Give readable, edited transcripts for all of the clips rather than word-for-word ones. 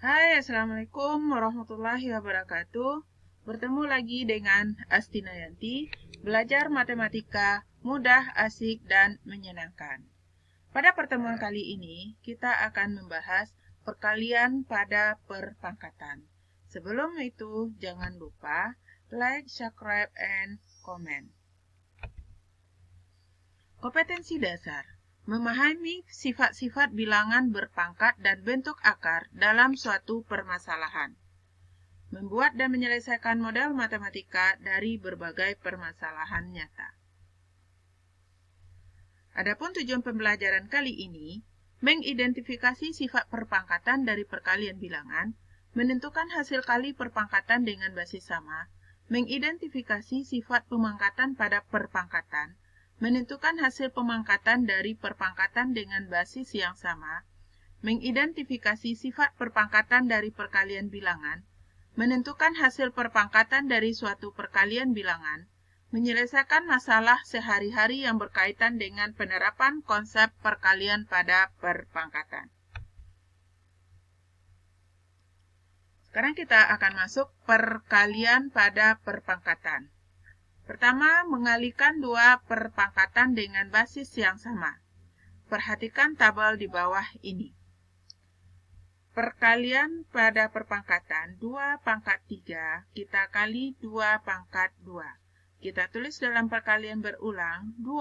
Hai, Assalamualaikum warahmatullahi wabarakatuh. Bertemu lagi dengan Astinayanti, belajar matematika mudah, asik, dan menyenangkan. Pada pertemuan kali ini, kita akan membahas perkalian pada perpangkatan. Sebelum itu, jangan lupa like, subscribe, and comment. Kompetensi dasar. Memahami sifat-sifat bilangan berpangkat dan bentuk akar dalam suatu permasalahan. Membuat dan menyelesaikan model matematika dari berbagai permasalahan nyata. Adapun tujuan pembelajaran kali ini, mengidentifikasi sifat perpangkatan dari perkalian bilangan, menentukan hasil kali perpangkatan dengan basis sama, mengidentifikasi sifat pemangkatan pada perpangkatan, menentukan hasil pemangkatan dari perpangkatan dengan basis yang sama, mengidentifikasi sifat perpangkatan dari perkalian bilangan, menentukan hasil perpangkatan dari suatu perkalian bilangan, menyelesaikan masalah sehari-hari yang berkaitan dengan penerapan konsep perkalian pada perpangkatan. Sekarang kita akan masuk perkalian pada perpangkatan. Pertama, mengalihkan dua perpangkatan dengan basis yang sama. Perhatikan tabel di bawah ini. Perkalian pada perpangkatan 2 pangkat 3 kita kali 2 pangkat 2. Kita tulis dalam perkalian berulang 2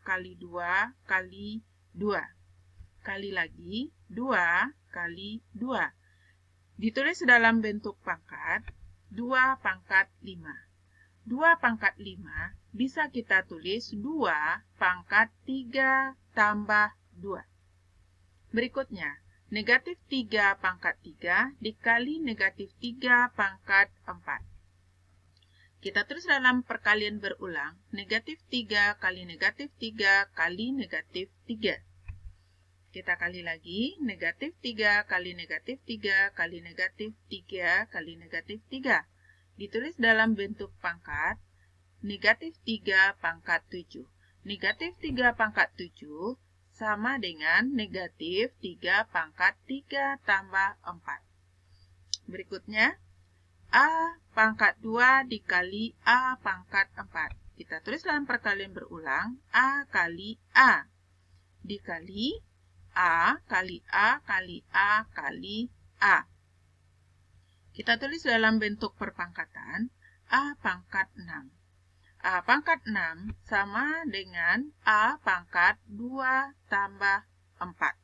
kali 2 kali 2. Kali lagi 2 kali 2. Ditulis dalam bentuk pangkat 2 pangkat 5. 2 pangkat 5 bisa kita tulis 2 pangkat 3 tambah 2. Berikutnya, negatif 3 pangkat 3 dikali negatif 3 pangkat 4. Kita tulis dalam perkalian berulang, negatif 3 kali negatif 3 kali negatif 3. Kita kali lagi, negatif 3 kali negatif 3 kali negatif 3 kali negatif 3. Ditulis dalam bentuk pangkat, negatif 3 pangkat 7. Negatif 3 pangkat 7 sama dengan negatif 3 pangkat 3 tambah 4. Berikutnya, A pangkat 2 dikali A pangkat 4. Kita tulis dalam perkalian berulang, A kali A dikali A kali A kali A kali A. Kita tulis dalam bentuk perpangkatan, A pangkat 6. A pangkat 6 sama dengan A pangkat 2 tambah 4.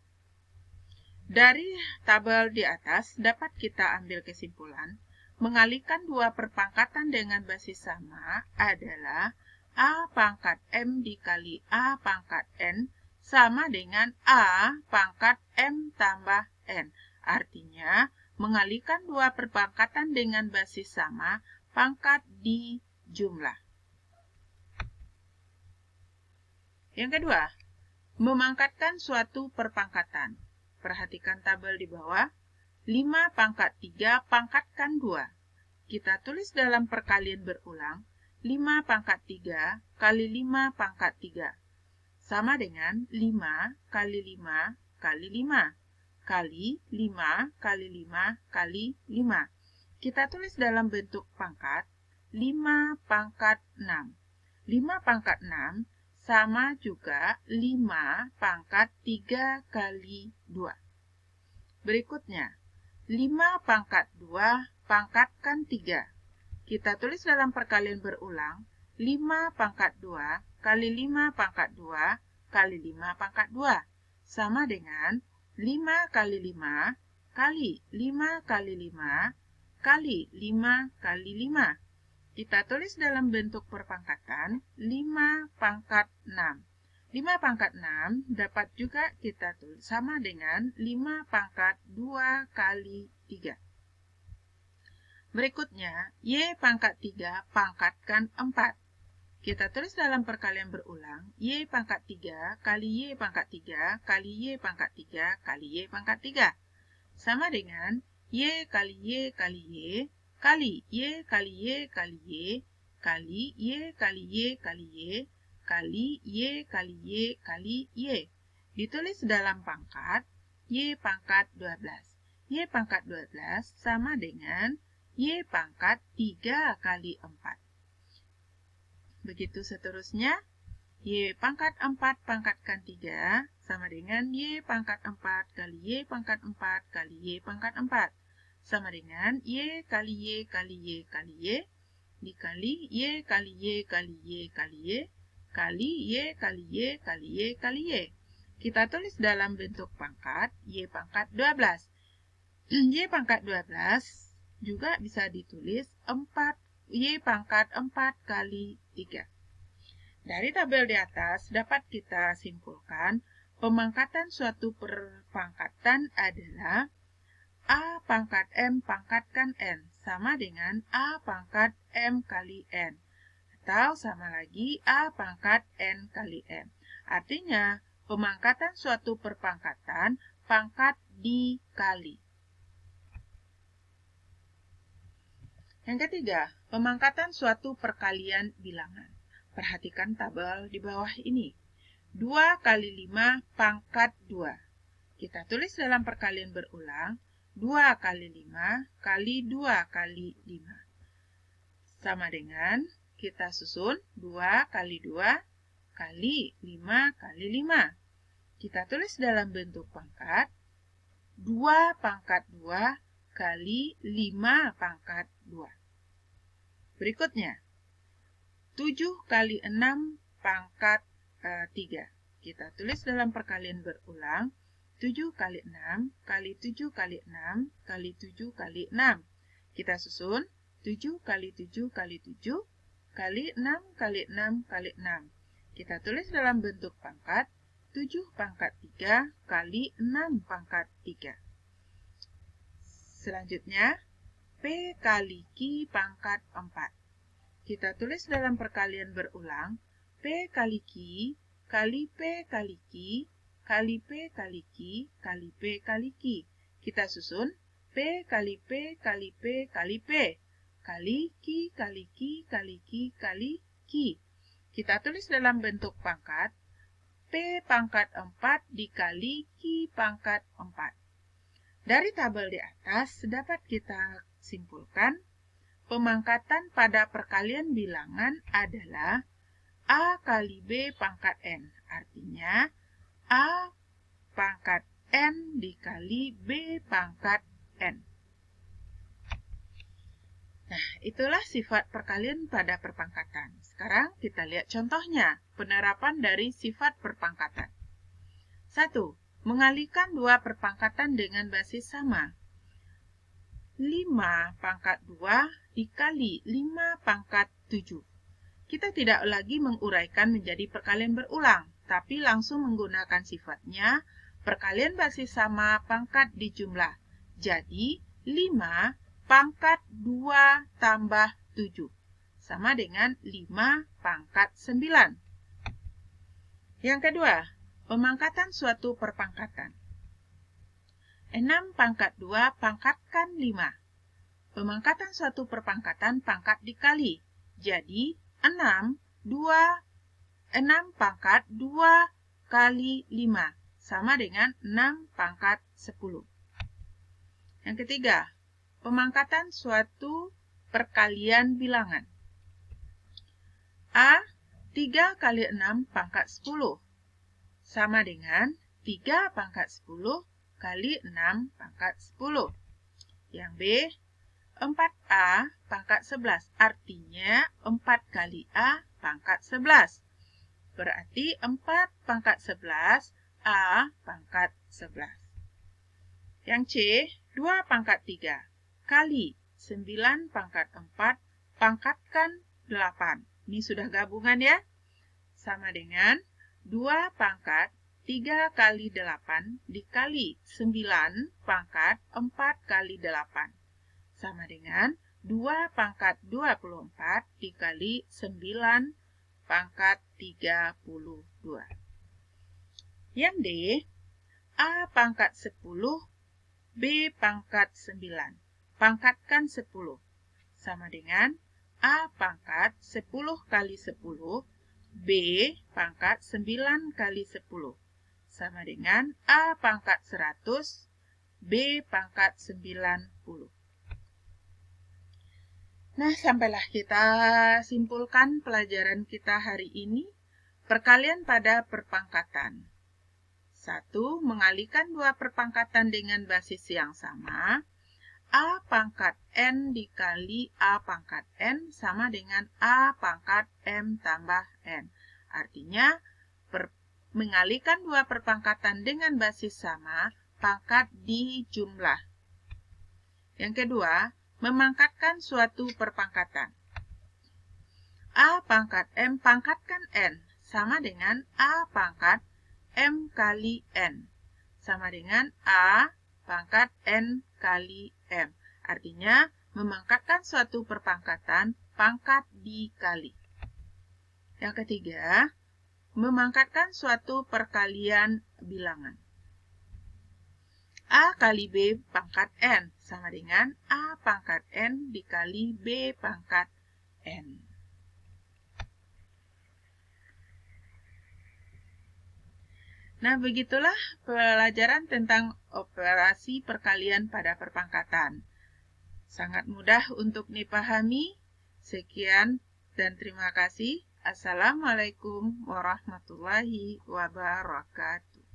Dari tabel di atas dapat kita ambil kesimpulan, mengalihkan dua perpangkatan dengan basis sama adalah A pangkat M dikali A pangkat N sama dengan A pangkat M tambah N. Artinya, mengalihkan dua perpangkatan dengan basis sama, pangkat dijumlah. Yang kedua, memangkatkan suatu perpangkatan. Perhatikan tabel di bawah. 5 pangkat 3 pangkatkan 2. Kita tulis dalam perkalian berulang. 5 pangkat 3 kali 5 pangkat 3. Sama dengan 5 kali 5 kali 5. Kali 5 kali 5 kali 5. Kita tulis dalam bentuk pangkat. 5 pangkat 6. 5 pangkat 6 sama juga 5 pangkat 3 kali 2. Berikutnya, 5 pangkat 2 pangkatkan 3. Kita tulis dalam perkalian berulang, 5 pangkat 2 kali 5 pangkat 2 kali 5 pangkat 2. Sama dengan 5 kali 5 kali 5 kali 5 kali 5 kali 5. Kita tulis dalam bentuk perpangkatan 5 pangkat 6. 5 pangkat 6 dapat juga kita tulis sama dengan 5 pangkat 2 kali 3. Berikutnya, Y pangkat 3 pangkatkan 4. Kita tulis dalam perkalian berulang, Y pangkat 3 kali Y pangkat 3 kali Y pangkat 3 kali Y pangkat 3. Sama dengan Y kali Y kali Y kali Y kali Y kali Y kali Y kali Y kali Y kali Y kali Y kali Y. Ditulis dalam pangkat Y pangkat 12. Y pangkat 12 sama dengan Y pangkat 3 kali 4. Begitu seterusnya, Y pangkat 4 pangkatkan 3 sama dengan Y pangkat 4 kali Y pangkat 4 kali Y pangkat 4. Sama dengan Y kali Y kali Y kali Y dikali Y kali Y kali Y kali Y kali Y kali Y kali Y kali Y. Kita tulis dalam bentuk pangkat Y pangkat 12. Y pangkat 12 juga bisa ditulis 4 Y pangkat 4 kali 3. Dari tabel di atas dapat kita simpulkan pemangkatan suatu perpangkatan adalah A pangkat M pangkatkan N sama dengan A pangkat M kali N. Atau sama lagi A pangkat N kali M. Artinya, pemangkatan suatu perpangkatan pangkat dikali. Yang ketiga, pemangkatan suatu perkalian bilangan. Perhatikan tabel di bawah ini. 2 kali 5 pangkat 2. Kita tulis dalam perkalian berulang. 2 kali 5 kali 2 kali 5. Sama dengan, kita susun 2 kali 2 kali 5 kali 5. Kita tulis dalam bentuk pangkat. 2 pangkat 2 kali 5 pangkat 2. Berikutnya, 7 kali 6 pangkat 3. Kita tulis dalam perkalian berulang, 7 kali 6 kali 7 kali 6 kali 7 kali 6. Kita susun 7 kali 7 kali 7 kali 6 kali 6 kali 6. Kita tulis dalam bentuk pangkat, 7 pangkat 3 kali 6 pangkat 3. Selanjutnya, P kali Q pangkat 4. Kita tulis dalam perkalian berulang, P kali Q kali P kali Q kali P kali Q kali P kali Q. Kita susun P kali P kali P kali P kali Q kali Q kali Q kali Q. Kita tulis dalam bentuk pangkat, P pangkat 4 dikali Q pangkat 4. Dari tabel di atas dapat kita simpulkan pemangkatan pada perkalian bilangan adalah A kali B pangkat N. Artinya, A pangkat N dikali B pangkat N. Nah, itulah sifat perkalian pada perpangkatan. Sekarang kita lihat contohnya, penerapan dari sifat perpangkatan. 1. Mengalihkan dua perpangkatan dengan basis sama. 5 pangkat 2 dikali 5 pangkat 7. Kita tidak lagi menguraikan menjadi perkalian berulang, tapi langsung menggunakan sifatnya perkalian basis sama pangkat dijumlah. Jadi, 5 pangkat 2 tambah 7. Sama dengan 5 pangkat 9. Yang kedua, pemangkatan suatu perpangkatan. 6 pangkat 2 pangkatkan 5. Pemangkatan suatu perpangkatan pangkat dikali. Jadi, 6 pangkat 2 kali 5. Sama dengan 6 pangkat 10. Yang ketiga, pemangkatan suatu perkalian bilangan. A, 3 kali 6 pangkat 10. Sama dengan 3 pangkat 10 kali 6 pangkat 10. Yang B, 4A pangkat 11. Artinya 4 kali A pangkat 11. Berarti 4 pangkat 11, A pangkat 11. Yang C, 2 pangkat 3 kali 9 pangkat 4 pangkatkan 8. Ini sudah gabungan ya. Sama dengan 2 pangkat 3 kali 8 dikali 9 pangkat 4 kali 8. Sama dengan 2 pangkat 24 dikali 9 pangkat 32. Yang D, A pangkat 10, B pangkat 9. Pangkatkan 10. Sama dengan A pangkat 10 kali 10, B pangkat 9 kali 10. Sama dengan A pangkat 100 B pangkat 90. Nah, sampailah kita simpulkan pelajaran kita hari ini. Perkalian pada perpangkatan. 1. Mengalihkan dua perpangkatan dengan basis yang sama. A pangkat N dikali A pangkat N sama dengan A pangkat M tambah N. Artinya, mengalihkan dua perpangkatan dengan basis sama, pangkat dijumlah. Yang kedua, memangkatkan suatu perpangkatan. A pangkat M pangkatkan N sama dengan A pangkat M kali N. Sama dengan A pangkat N kali M. Artinya, memangkatkan suatu perpangkatan, pangkat dikali. Yang ketiga, memangkatkan suatu perkalian bilangan. A kali B pangkat N sama dengan A pangkat N dikali B pangkat N. Nah, begitulah pelajaran tentang operasi perkalian pada perpangkatan. Sangat mudah untuk dipahami. Sekian dan terima kasih. Assalamualaikum warahmatullahi wabarakatuh.